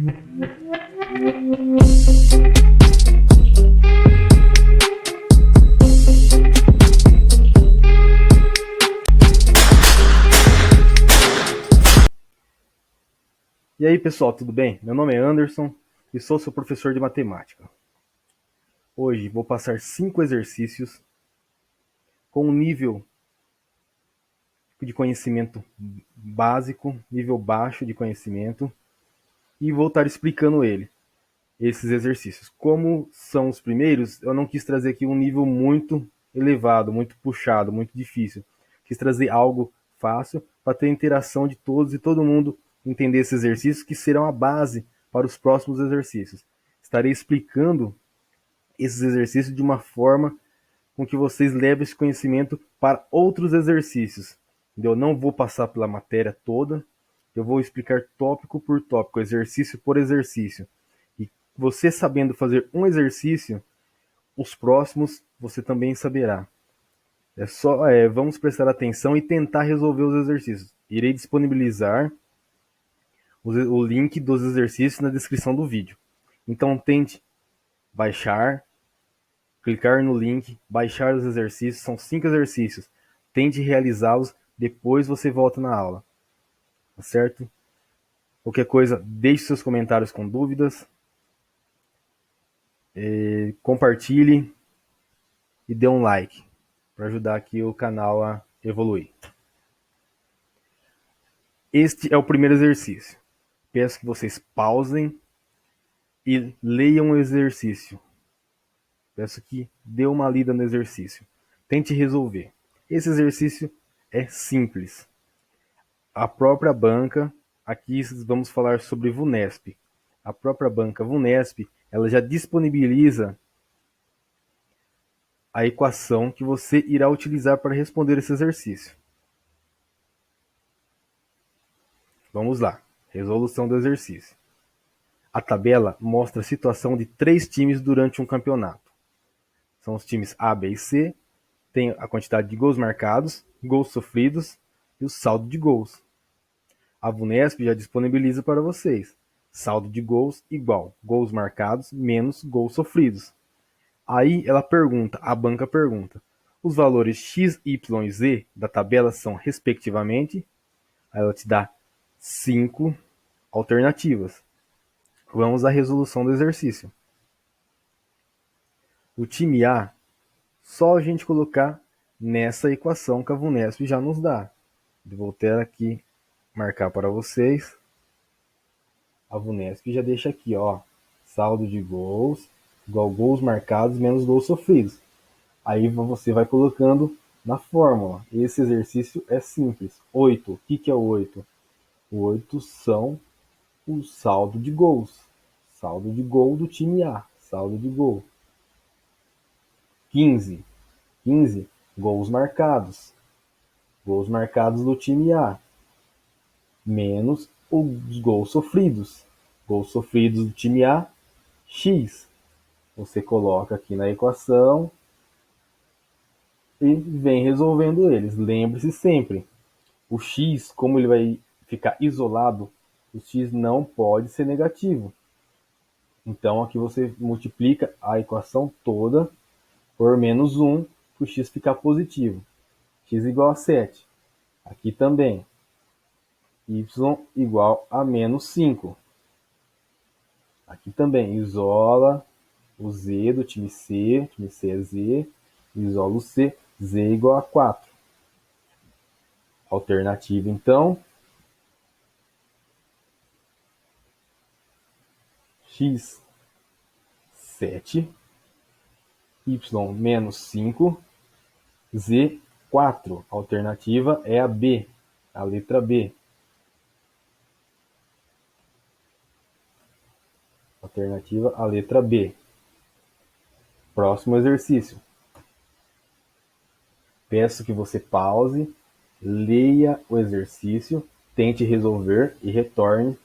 E aí pessoal, tudo bem? Meu nome é Anderson e sou seu professor de matemática. Hoje vou passar 5 exercícios com um nível de conhecimento básico, nível baixo de conhecimento, e vou estar explicando esses exercícios. Como são os primeiros, eu não quis trazer aqui um nível muito elevado, muito puxado, muito difícil. Quis trazer algo fácil para ter interação de todos e todo mundo entender esses exercícios que serão a base para os próximos exercícios. Estarei explicando esses exercícios de uma forma com que vocês levem esse conhecimento para outros exercícios. Eu não vou passar pela matéria toda, eu vou explicar tópico por tópico, exercício por exercício. E você sabendo fazer um exercício, os próximos você também saberá. Vamos prestar atenção e tentar resolver os exercícios. Irei disponibilizar o link dos exercícios na descrição do vídeo. Então tente baixar, clicar no link, baixar os exercícios, são 5 exercícios. Tente realizá-los, depois você volta na aula. Tá certo? Qualquer coisa, deixe seus comentários com dúvidas, compartilhe e dê um like para ajudar aqui o canal a evoluir. Este é o primeiro exercício. Peço que vocês pausem e leiam o exercício. Peço que dê uma lida no exercício. Tente resolver. Esse exercício é simples. A própria banca, aqui vamos falar sobre VUNESP. A própria banca VUNESP, ela já disponibiliza a equação que você irá utilizar para responder esse exercício. Vamos lá. Resolução do exercício. A tabela mostra a situação de 3 times durante um campeonato. São os times A, B e C. Tem a quantidade de gols marcados, gols sofridos e o saldo de gols. A VUNESP já disponibiliza para vocês. Saldo de gols igual gols marcados menos gols sofridos. Aí ela pergunta, a banca pergunta, os valores x, y e z da tabela são respectivamente. Aí ela te dá 5 alternativas. Vamos à resolução do exercício. O time A, só a gente colocar nessa equação que a VUNESP já nos dá. Vou ter aqui, marcar para vocês. A VUNESP já deixa aqui, ó, saldo de gols igual gols marcados menos gols sofridos. Aí você vai colocando na fórmula. Esse exercício é simples. 8. O que é o 8? O 8 são o saldo de gols. Saldo de gol do time A. Saldo de gol. 15. 15. Gols marcados. Gols marcados do time A. Menos os gols sofridos. Gols sofridos do time A. X. Você coloca aqui na equação e vem resolvendo eles. Lembre-se sempre, o x, como ele vai ficar isolado, o x não pode ser negativo. Então aqui você multiplica a equação toda por menos 1 para o x ficar positivo. X igual a 7. Aqui também. Y igual a menos 5. Aqui também isola o Z do time C é Z, isola o C, Z igual a 4. Alternativa, então, x 7, y menos 5, z 4. Alternativa é a B, a letra B. Alternativa, a letra B. Próximo exercício. Peço que você pause, leia o exercício, tente resolver e retorne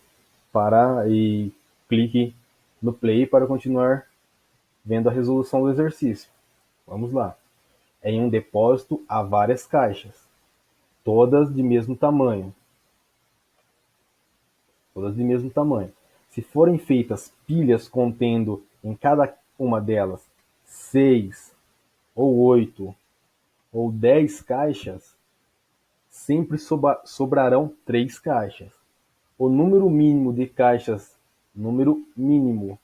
e clique no play para continuar vendo a resolução do exercício. Vamos lá. Em um depósito há várias caixas, todas de mesmo tamanho. Todas de mesmo tamanho. Se forem feitas pilhas contendo em cada uma delas 6 ou 8 ou 10 caixas, sempre sobrarão 3 caixas. O número mínimo de caixas, número mínimo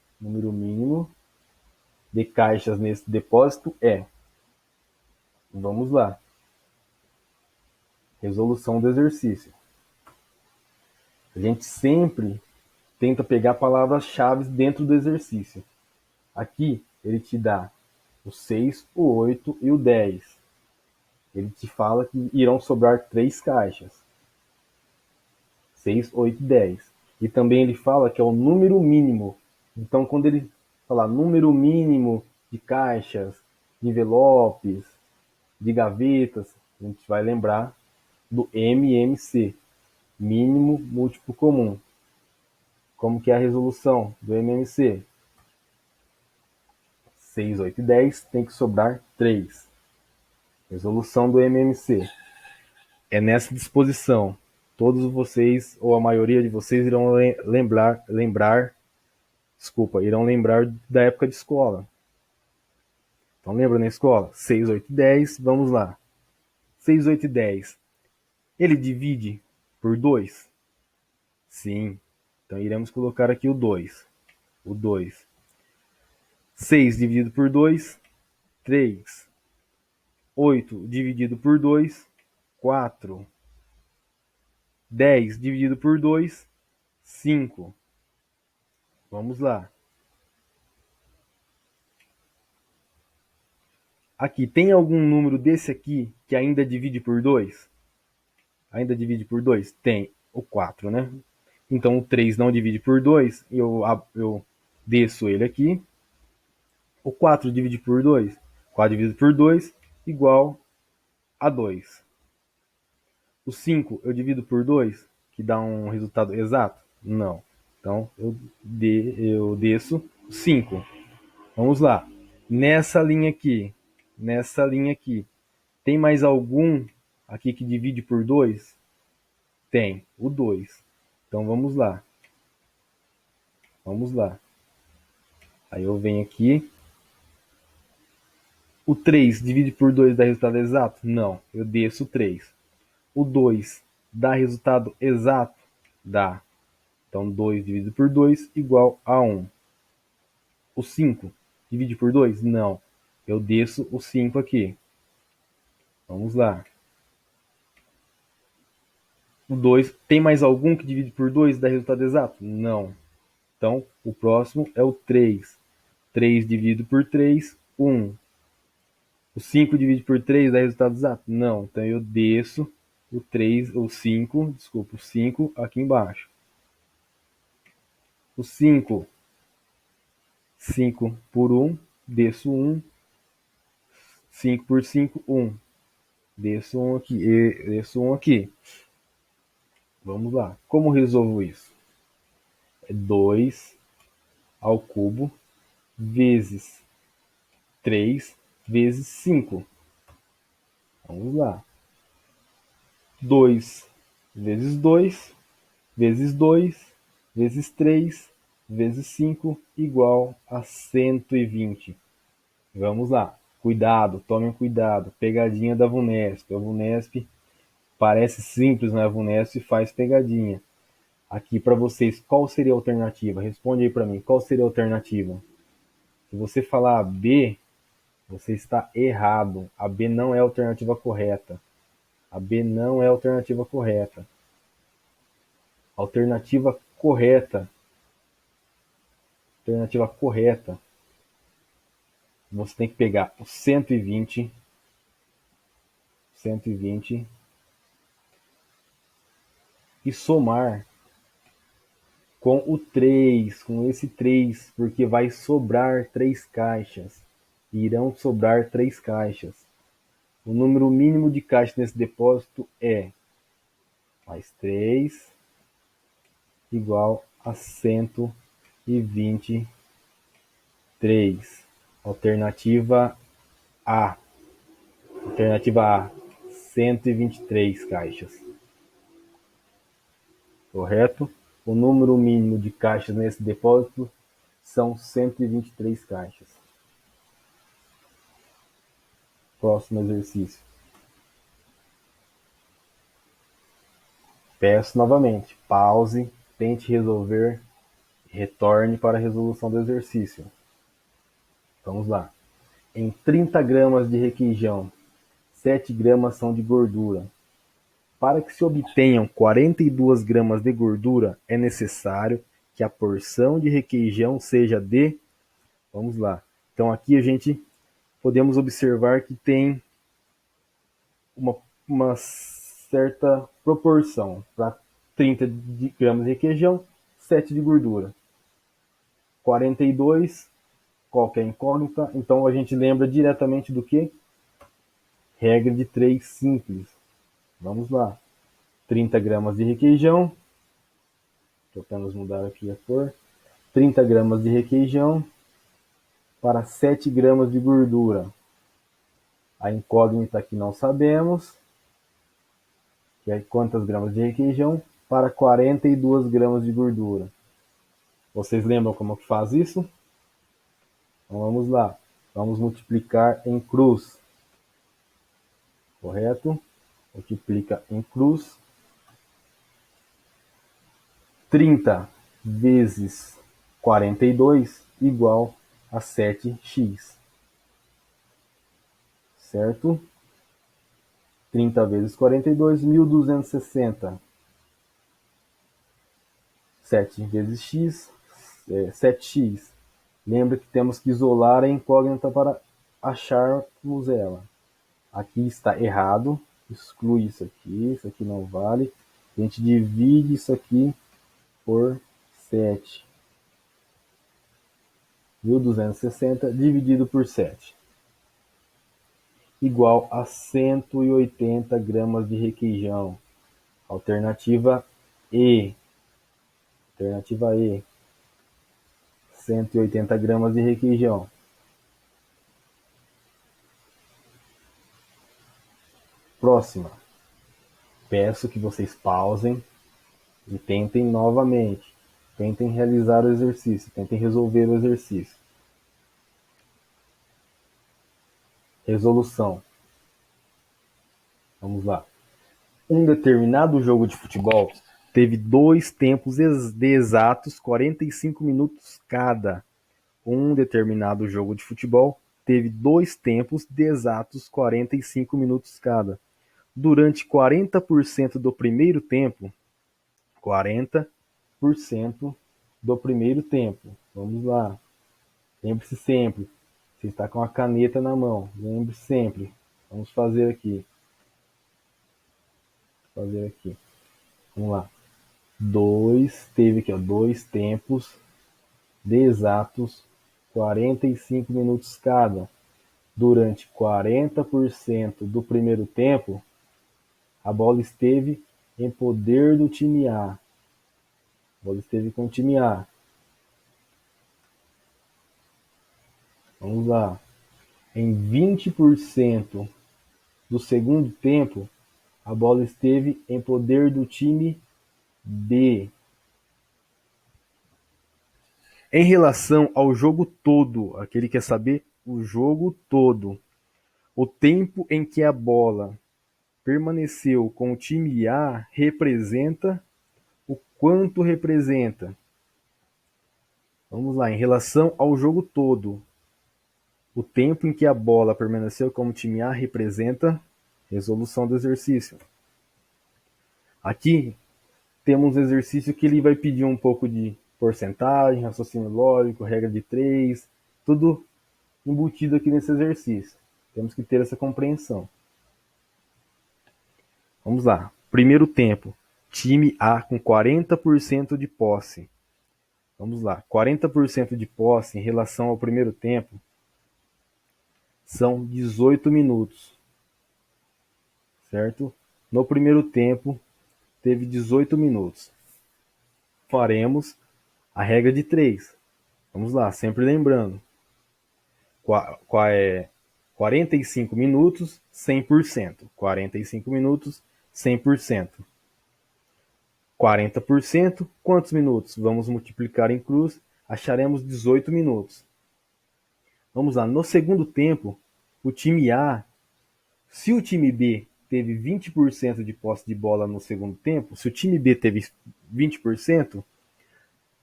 de caixas nesse depósito é, vamos lá, resolução do exercício. A gente sempre tenta pegar palavras-chave dentro do exercício. Aqui ele te dá o 6, o 8 e o 10. Ele te fala que irão sobrar 3 caixas. 6, 8 e 10. E também ele fala que é o número mínimo. Então, quando ele falar número mínimo de caixas, de envelopes, de gavetas, a gente vai lembrar do MMC, mínimo múltiplo comum. Como que é a resolução do MMC? 6, 8 e 10 tem que sobrar 3. Resolução do MMC. É nessa disposição. Todos vocês, ou a maioria de vocês, irão irão lembrar da época de escola. Então lembra na escola? 6, 8 e 10, vamos lá. 6, 8 e 10. Ele divide por 2? Sim. Então iremos colocar aqui o 2. O 2. 6 dividido por 2, 3. 8 dividido por 2, 4. 10 dividido por 2, 5. Vamos lá. Aqui, tem algum número desse aqui que ainda divide por 2? Ainda divide por 2? Tem o 4, né? Então o 3 não divide por 2, eu desço ele aqui. O 4 divide por 2? 4 dividido por 2 igual a 2. O 5 eu divido por 2, que dá um resultado exato? Não. Então eu desço 5. Vamos lá. Nessa linha aqui, tem mais algum aqui que divide por 2? Tem, o 2. Então vamos lá. Vamos lá. Aí eu venho aqui. O 3 divide por 2 dá resultado exato? Não, eu desço o 3. O 2 dá resultado exato? Dá. Então 2 dividido por 2 igual a 1. O 5 divide por 2? Não. Eu desço o 5 aqui. Vamos lá. O 2, tem mais algum que divide por 2 e dá resultado exato? Não. Então, o próximo é o 3. 3 dividido por 3, 1. O 5 divide por 3 dá resultado exato? Não. Então, eu desço o 5 aqui embaixo. O 5, 5 por 1, desço 1. 5 por 5, 1. Desço 1 aqui. Desço 1 aqui. Vamos lá. Como resolvo isso? É 2 ao cubo vezes 3 vezes 5. Vamos lá. 2 vezes 2 vezes 2 vezes 3 vezes 5 igual a 120. Vamos lá. Cuidado, tomem cuidado. Pegadinha da VUNESP. A VUNESP parece simples, mas a VUNESP faz pegadinha. Aqui para vocês, qual seria a alternativa? Responde aí para mim, qual seria a alternativa? Se você falar B, você está errado. A B não é a alternativa correta. A B não é a alternativa correta. Alternativa correta. Alternativa correta. Você tem que pegar o 120 e somar com o 3, com esse 3, porque vai sobrar 3 caixas. Irão sobrar 3 caixas. O número mínimo de caixas nesse depósito é mais 3 igual a 123. Alternativa A. Alternativa A. 123 caixas. Correto? O número mínimo de caixas nesse depósito são 123 caixas. Próximo exercício. Peço novamente, pause, tente resolver, retorne para a resolução do exercício. Vamos lá. Em 30 gramas de requeijão, 7 gramas são de gordura. Para que se obtenham 42 gramas de gordura, é necessário que a porção de requeijão seja de... Vamos lá. Então aqui a gente podemos observar que tem uma certa proporção. Para 30 gramas de requeijão, 7 de gordura. 42, qualquer incógnita. Então a gente lembra diretamente do que? Regra de 3 simples. Vamos lá. 30 gramas de requeijão. Vou apenas mudar aqui a cor. 30 gramas de requeijão para 7 gramas de gordura. A incógnita que não sabemos, que é quantas gramas de requeijão para 42 gramas de gordura. Vocês lembram como que faz isso? Então vamos lá. Vamos multiplicar em cruz. Correto? Multiplica em cruz. 30 vezes 42 igual a 7x. Certo? 30 vezes 42, 1260. 7 vezes x, 7x. Lembra que temos que isolar a incógnita para acharmos ela. Aqui está errado, exclui isso aqui não vale. A gente divide isso aqui por 7. 1260 dividido por 7. Igual a 180 gramas de requeijão. Alternativa E. Alternativa E. 180 gramas de requeijão. Próxima. Peço que vocês pausem e tentem novamente. Tentem realizar o exercício. Tentem resolver o exercício. Resolução. Vamos lá. Um determinado jogo de futebol teve 2 tempos de exatos 45 minutos cada. Um determinado jogo de futebol teve 2 tempos de exatos 45 minutos cada. Durante 40% do primeiro tempo, 40% do primeiro tempo. Vamos lá. Lembre-se sempre. Você está com a caneta na mão. Lembre-se sempre. Vamos fazer aqui. Vamos lá. Teve aqui, ó, 2 tempos de exatos 45 minutos cada. Durante 40% do primeiro tempo, a bola esteve em poder do time A. A bola esteve com o time A. Vamos lá. Em 20% do segundo tempo, a bola esteve em poder do time B. Em relação ao jogo todo, aquele quer saber o jogo todo, o tempo em que a bola permaneceu com o time A representa o quanto representa. Vamos lá, em relação ao jogo todo, o tempo em que a bola permaneceu com o time A representa resolução do exercício. Aqui temos um exercício que ele vai pedir um pouco de porcentagem, raciocínio lógico, regra de 3, tudo embutido aqui nesse exercício. Temos que ter essa compreensão. Vamos lá. Primeiro tempo. Time A com 40% de posse. Vamos lá. 40% de posse em relação ao primeiro tempo são 18 minutos. Certo? No primeiro tempo teve 18 minutos. Faremos a regra de 3. Vamos lá, sempre lembrando. 45 minutos, 100%. 45 minutos, 100%. 40%, quantos minutos? Vamos multiplicar em cruz, acharemos 18 minutos. Vamos lá, no segundo tempo, o time A, se o time B teve 20% de posse de bola no segundo tempo, se o time B teve 20%,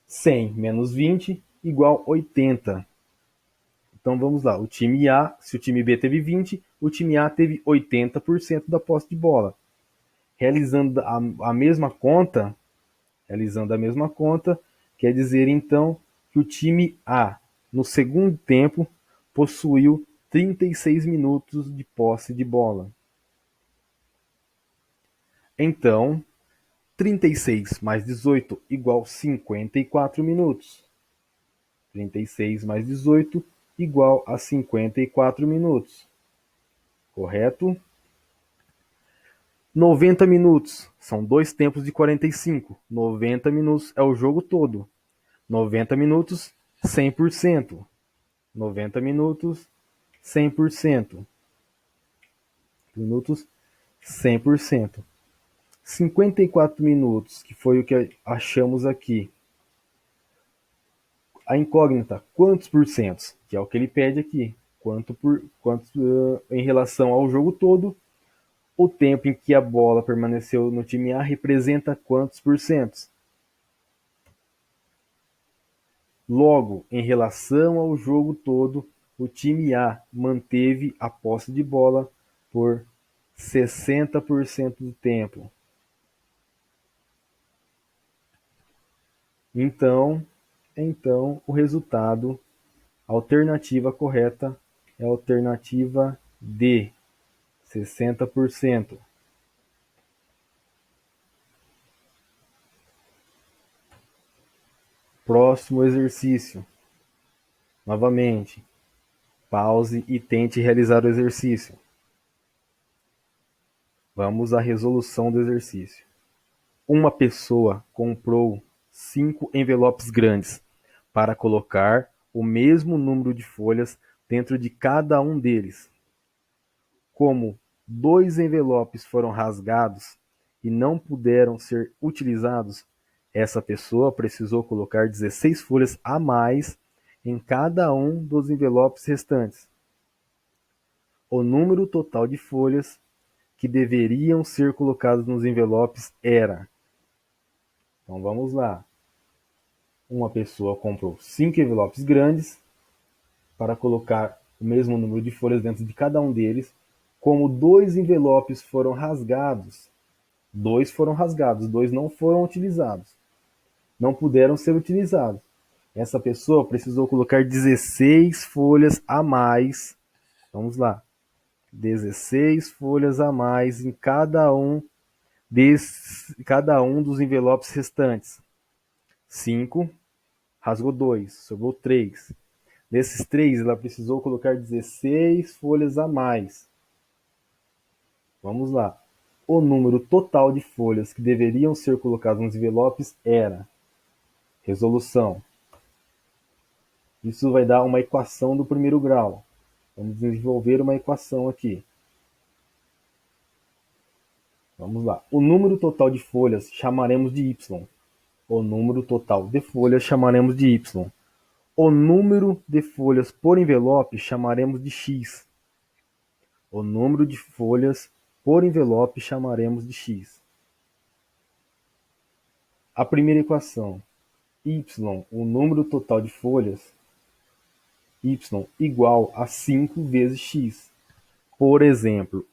100 menos 20 igual 80. Então vamos lá, o time A, se o time B teve 20, o time A teve 80% da posse de bola. Realizando a mesma conta, quer dizer então que o time A, no segundo tempo, possuiu 36 minutos de posse de bola. Então, 36 mais 18 igual 54 minutos. 36 mais 18 igual a 54 minutos. Correto? 90 minutos. São dois tempos de 45. 90 minutos é o jogo todo. 90 minutos, 100%. 90 minutos, 100%. Minutos, 100%. 54 minutos, que foi o que achamos aqui. A incógnita, quantos porcentos? Que é o que ele pede aqui. Quanto em relação ao jogo todo, o tempo em que a bola permaneceu no time A representa quantos porcentos? Logo, em relação ao jogo todo, o time A manteve a posse de bola por 60% do tempo. Então, o resultado, a alternativa correta é a alternativa D, 60%. Próximo exercício. Novamente, pause e tente realizar o exercício. Vamos à resolução do exercício. Uma pessoa comprou 5 envelopes grandes para colocar o mesmo número de folhas dentro de cada um deles. Como 2 envelopes foram rasgados e não puderam ser utilizados, essa pessoa precisou colocar 16 folhas a mais em cada um dos envelopes restantes. O número total de folhas que deveriam ser colocadas nos envelopes era. Então vamos lá. Uma pessoa comprou 5 envelopes grandes para colocar o mesmo número de folhas dentro de cada um deles. Como 2 envelopes foram rasgados, 2 não foram utilizados. Não puderam ser utilizados. Essa pessoa precisou colocar 16 folhas a mais. Vamos lá. 16 folhas a mais em cada um dos envelopes restantes. 5, rasgou 2, sobrou 3. Desses 3, ela precisou colocar 16 folhas a mais. Vamos lá. O número total de folhas que deveriam ser colocadas nos envelopes era. Resolução. Isso vai dar uma equação do primeiro grau. Vamos desenvolver uma equação aqui. Vamos lá. O número total de folhas chamaremos de y. O número total de folhas chamaremos de y. O número de folhas por envelope chamaremos de x. O número de folhas por envelope chamaremos de x. A primeira equação, y, o número total de folhas, y igual a 5 vezes x. Por exemplo,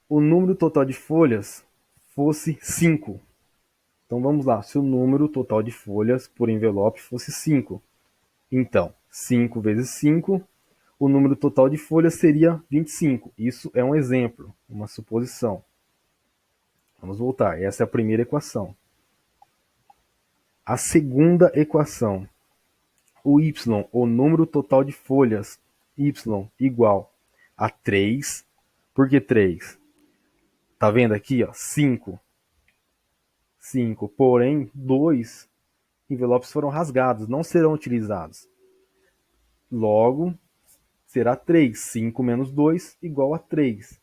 o número total de folhas fosse 5. Então vamos lá, se o número total de folhas por envelope fosse 5. Então, 5 vezes 5, o número total de folhas seria 25. Isso é um exemplo, uma suposição. Vamos voltar, essa é a primeira equação. A segunda equação, o y, o número total de folhas, y igual a 3. Por que 3? Tá vendo aqui, ó, 5. 5, porém 2 envelopes foram rasgados, não serão utilizados. Logo, será 3. 5 menos 2 igual a 3.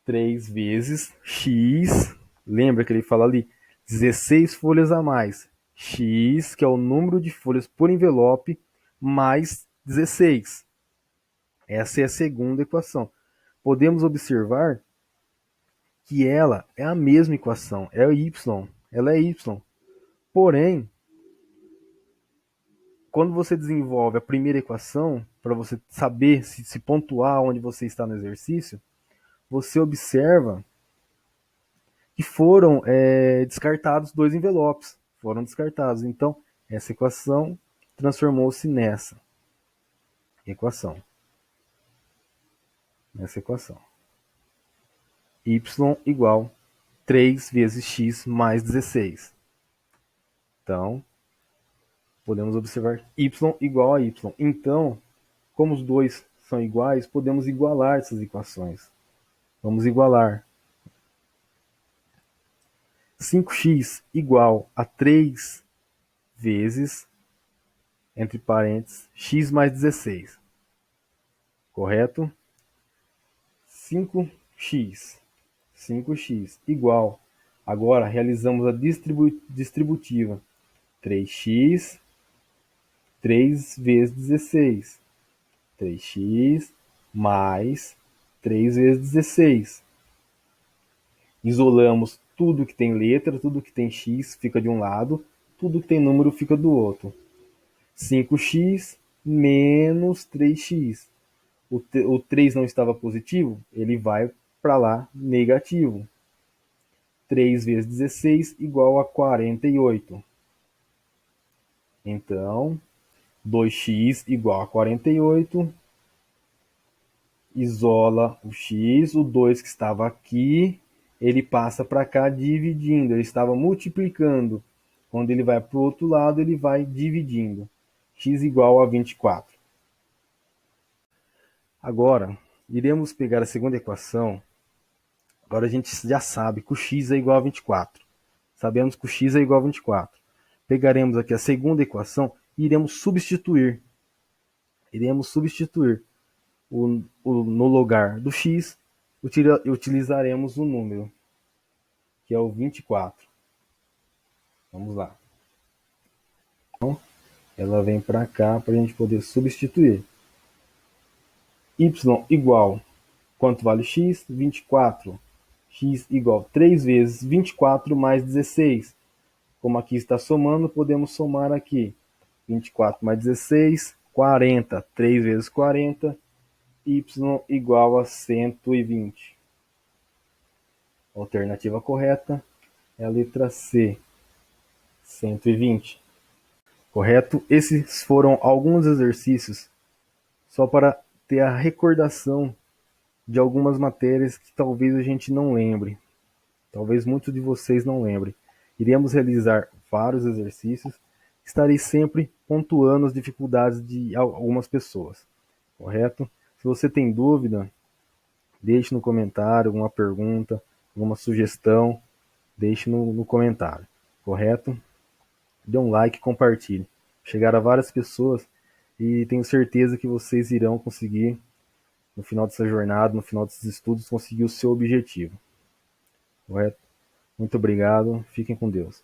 3 vezes x Lembra que ele fala ali 16 folhas a mais. X, que é o número de folhas por envelope, mais 16. Essa é a segunda equação. Podemos observar que ela é a mesma equação, é y, ela é y. Porém, quando você desenvolve a primeira equação, para você saber se pontuar onde você está no exercício, você observa que foram descartados dois envelopes. Foram descartados. Então, essa equação transformou-se nessa equação. Nessa equação. Y igual 3 vezes x mais 16. Então, podemos observar y igual a y. Então, como os dois são iguais, podemos igualar essas equações. Vamos igualar. 5x igual a 3 vezes, entre parênteses, x mais 16. Correto? 5x. 5x igual. Agora realizamos a distributiva. 3x, 3 vezes 16. 3x mais 3 vezes 16. Isolamos tudo que tem letra, tudo que tem x fica de um lado, tudo que tem número fica do outro. 5x menos 3x. O 3 não estava positivo, ele vai para lá negativo. 3 vezes 16 igual a 48. Então, 2x igual a 48. Isola o x, o 2 que estava aqui, ele passa para cá dividindo, ele estava multiplicando. Quando ele vai para o outro lado, ele vai dividindo. X igual a 24. Agora, iremos pegar a segunda equação. Agora a gente já sabe que o x é igual a 24. Sabemos que o x é igual a 24. Pegaremos aqui a segunda equação e iremos substituir. No lugar do x, utilizaremos o número, que é o 24. Vamos lá. Então, ela vem para cá para a gente poder substituir. Y igual, quanto vale x? 24. X igual 3 vezes 24 mais 16. Como aqui está somando, podemos somar aqui. 24 mais 16, 40. 3 vezes 40. Y igual a 120. A alternativa correta é a letra C, 120. Correto? Esses foram alguns exercícios só para ter a recordação de algumas matérias que talvez a gente não lembre. Talvez muitos de vocês não lembrem. Iremos realizar vários exercícios. Estarei sempre pontuando as dificuldades de algumas pessoas. Correto? Se você tem dúvida, deixe no comentário alguma pergunta, alguma sugestão. Deixe no comentário. Correto? Dê um like e compartilhe. Chegar a várias pessoas e tenho certeza que vocês irão conseguir, no final dessa jornada, no final desses estudos, conseguir o seu objetivo. Correto? Muito obrigado. Fiquem com Deus.